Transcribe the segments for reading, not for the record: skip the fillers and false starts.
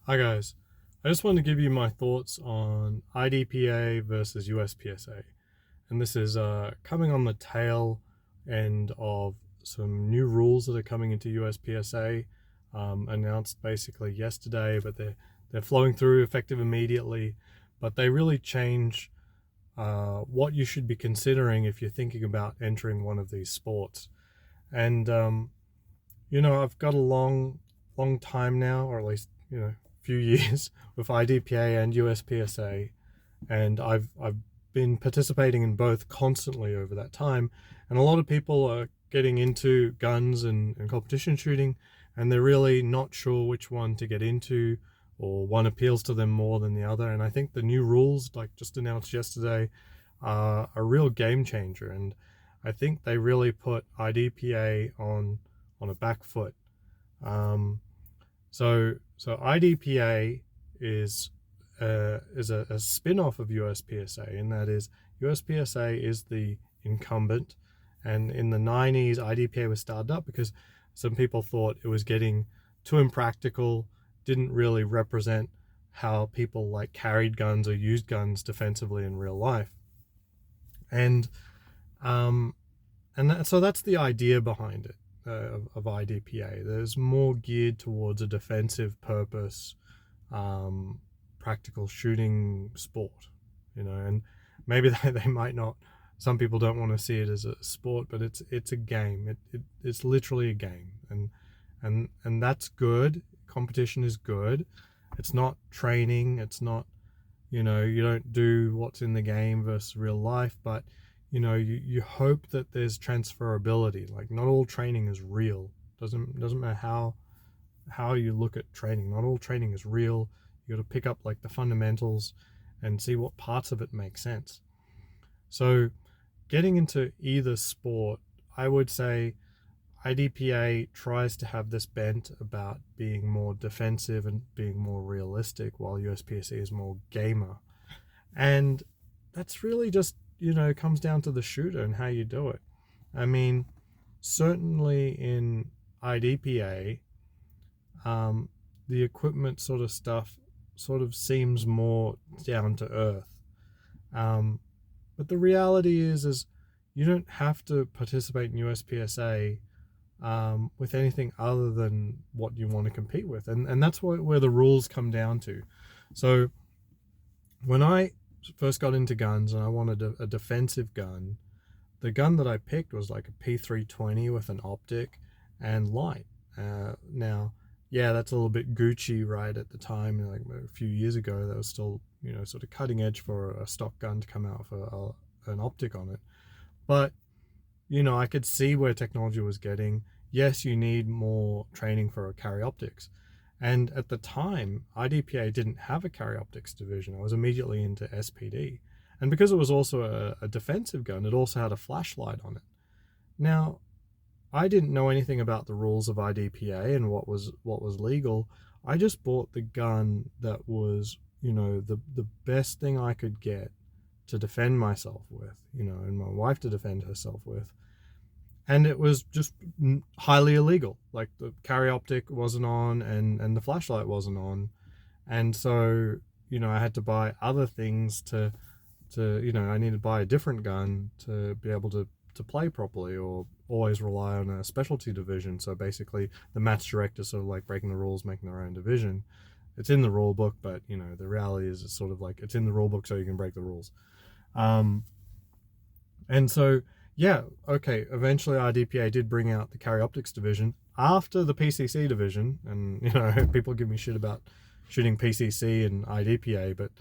Hi guys, I just wanted to give you my thoughts on IDPA versus USPSA. And this is coming on the tail end of some new rules that are coming into USPSA, announced basically yesterday, but they're flowing through effective immediately. But they really change what you should be considering if you're thinking about entering one of these sports. And I've got a long time now, or at least few years with IDPA and USPSA, and I've been participating in both constantly over that time. And a lot of people are getting into guns and competition shooting, and they're really not sure which one to get into, or one appeals to them more than the other. And I think the new rules, like just announced yesterday, are a real game changer. And I think they really put IDPA on a back foot. Um, so IDPA is a spin-off of USPSA, and that is USPSA is the incumbent, and in the 90s IDPA was started up because some people thought it was getting too impractical, didn't really represent how people like carried guns or used guns defensively in real life. And um, so that's the idea behind it, of IDPA. There's more geared towards a defensive purpose, practical shooting sport, and maybe they might not. Some people don't want to see it as a sport, but it's a game. It's literally a game, and that's good. Competition is good. It's not training. It's not, you don't do what's in the game versus real life, but you hope that there's transferability. Like, not all training is real. Doesn't matter how you look at training. Not all training is real. You got to pick up like the fundamentals and see what parts of it make sense. So getting into either sport, I would say IDPA tries to have this bent about being more defensive and being more realistic, while USPSA is more gamer. And that's really just, comes down to the shooter and how you do it. I mean, certainly in IDPA, the equipment sort of stuff sort of seems more down to earth. Um, but the reality is you don't have to participate in USPSA with anything other than what you want to compete with, and that's where the rules come down to. So when I first got into guns and I wanted a defensive gun, the gun that I picked was like a P320 with an optic and light. Now, yeah, that's a little bit Gucci right at the time. Like a few years ago, that was still, sort of cutting edge for a stock gun to come out with an optic on it. But I could see where technology was getting. Yes, you need more training for carry optics. And at the time, IDPA didn't have a carry optics division. I was immediately into SPD. And because it was also a defensive gun, it also had a flashlight on it. Now, I didn't know anything about the rules of IDPA and what was legal. I just bought the gun that was, the best thing I could get to defend myself with, and my wife to defend herself with. And it was just highly illegal. Like, the carry optic wasn't on, and the flashlight wasn't on. And so, I had to buy other things I need to buy a different gun to be able to play properly, or always rely on a specialty division. So basically, the match director sort of like breaking the rules, making their own division. It's in the rule book, but the reality is it's sort of like it's in the rule book so you can break the rules. Um, and so, yeah, okay, eventually IDPA did bring out the carry optics division after the PCC division, and people give me shit about shooting PCC and IDPA, but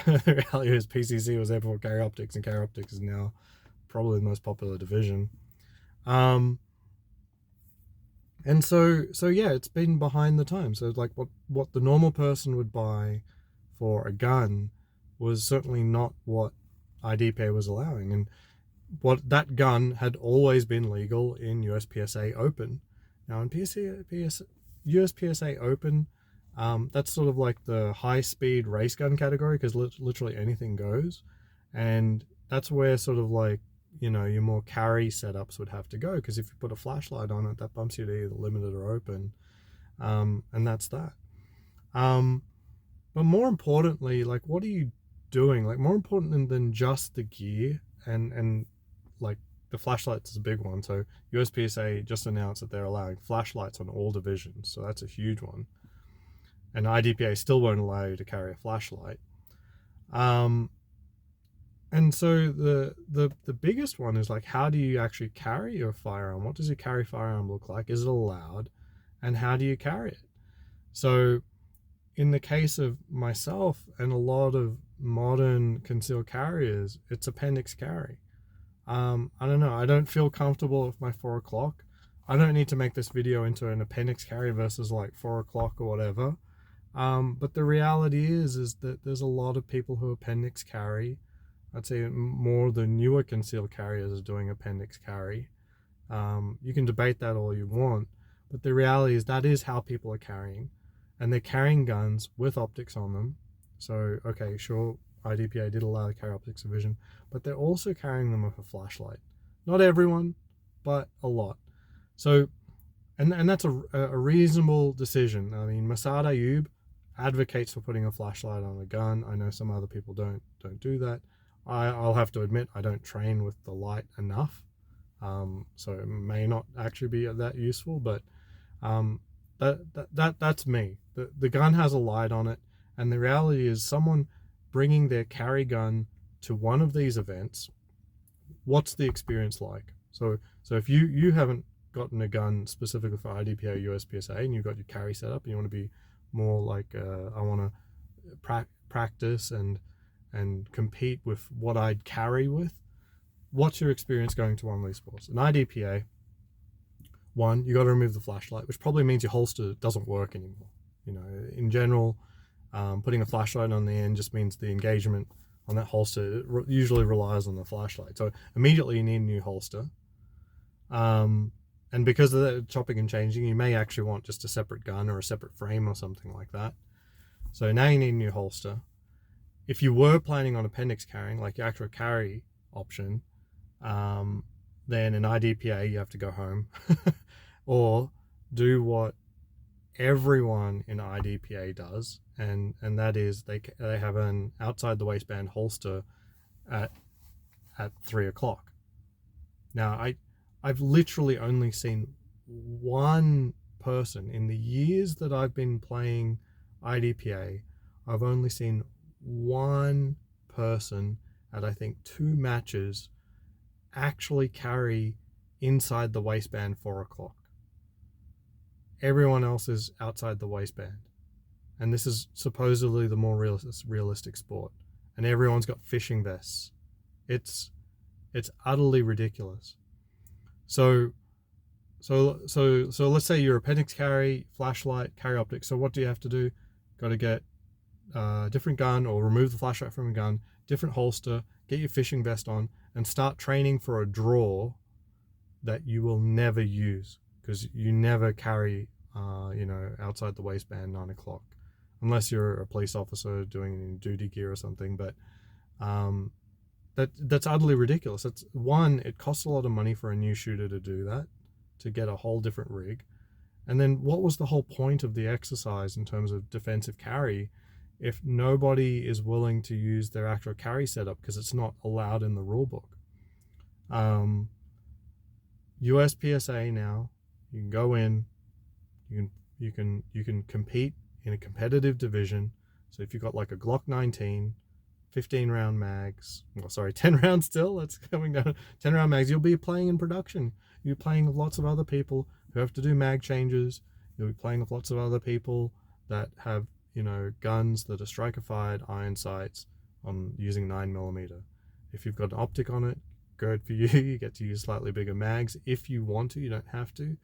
the reality is PCC was there before carry optics, and carry optics is now probably the most popular division. Um, and so yeah, it's been behind the times. So like what the normal person would buy for a gun was certainly not what IDPA was allowing, and what that gun had always been legal in USPSA Open. Now in USPSA Open, that's sort of like the high-speed race gun category, because literally anything goes, and that's where sort of like your more carry setups would have to go, because if you put a flashlight on it, that bumps you to either limited or open, and that's that. Um, but more importantly, like, what are you doing? Like, more important than just the gear and like the flashlights is a big one. So USPSA just announced that they're allowing flashlights on all divisions. So that's a huge one. And IDPA still won't allow you to carry a flashlight. Um, and so the biggest one is like, how do you actually carry your firearm? What does your carry firearm look like? Is it allowed? And how do you carry it? So in the case of myself and a lot of modern concealed carriers, it's appendix carry. I don't know. I don't feel comfortable with my 4 o'clock. I don't need to make this video into an appendix carry versus like 4 o'clock or whatever. But the reality is that there's a lot of people who appendix carry. I'd say more the newer concealed carriers are doing appendix carry. You can debate that all you want, but the reality is that is how people are carrying, and they're carrying guns with optics on them. So, okay, sure, IDPA did allow to carry optics vision, but they're also carrying them with a flashlight. Not everyone, but a lot. So, and that's a reasonable decision. I mean, Masad Ayub advocates for putting a flashlight on a gun. I know some other people don't do that. I'll have to admit I don't train with the light enough, so it may not actually be that useful. But that's me. The gun has a light on it, and the reality is someone bringing their carry gun to one of these events. What's the experience like? So if you haven't gotten a gun specifically for IDPA or USPSA and you've got your carry set up and you want to be more like I want to practice and compete with what I'd carry with, what's your experience going to one of these sports? An IDPA, one, you got to remove the flashlight, which probably means your holster doesn't work anymore. You know, in general, putting a flashlight on the end just means the engagement on that holster usually relies on the flashlight. So immediately you need a new holster. And because of that chopping and changing, you may actually want just a separate gun or a separate frame or something like that. So now you need a new holster. If you were planning on appendix carrying, like your actual carry option, then in IDPA you have to go home or do what everyone in IDPA does, and that is they have an outside the waistband holster at 3 o'clock. Now I've literally only seen one person in the years that I've been playing IDPA. I've only seen one person at I think 2 matches actually carry inside the waistband 4 o'clock. Everyone else is outside the waistband, and this is supposedly the more realistic sport, and everyone's got fishing vests. It's utterly ridiculous. So let's say you're appendix carry, flashlight, carry optics. So what do you have to do? Got to get a different gun or remove the flashlight from a gun, different holster, get your fishing vest on, and start training for a draw that you will never use, because you never carry outside the waistband 9 o'clock unless you're a police officer doing it in duty gear or something. But that's utterly ridiculous. That's one, it costs a lot of money for a new shooter to do that, to get a whole different rig. And then what was the whole point of the exercise in terms of defensive carry if nobody is willing to use their actual carry setup because it's not allowed in the rule book? USPSA now, you can go in, you can compete in a competitive division. So if you've got like a Glock 19, 15 round mags, 10 rounds still, that's coming down, 10 round mags, you'll be playing in production. You're playing with lots of other people who have to do mag changes. You'll be playing with lots of other people that have, guns that are striker fired, iron sights on using 9mm. If you've got an optic on it, good for you. You get to use slightly bigger mags if you want to. You don't have to.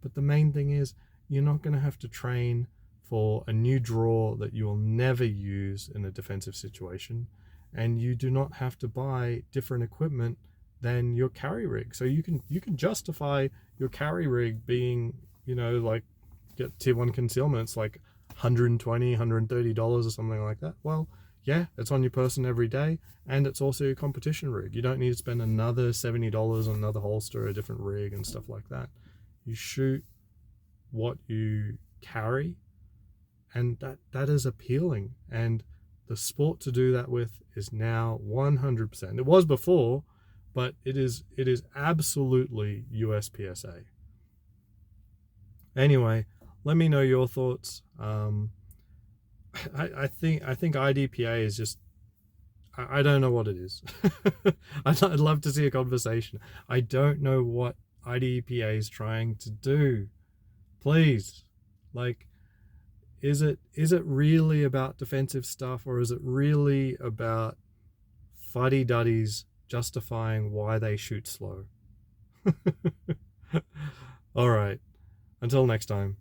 But the main thing is you're not going to have to train for a new draw that you will never use in a defensive situation, and you do not have to buy different equipment than your carry rig. So you can justify your carry rig being, like, get tier 1 concealments like $120, $130 or something like that. Well, yeah, it's on your person every day, and it's also your competition rig. You don't need to spend another $70 on another holster, a different rig and stuff like that. You shoot what you carry, and that is appealing. And the sport to do that with is now 100%. It was before, but it is absolutely USPSA. Anyway, let me know your thoughts. I think IDPA is just, I don't know what it is. I'd love to see a conversation. I don't know what IDPA is trying to do. Please, like, is it really about defensive stuff, or is it really about fuddy-duddies justifying why they shoot slow? All right. Until next time.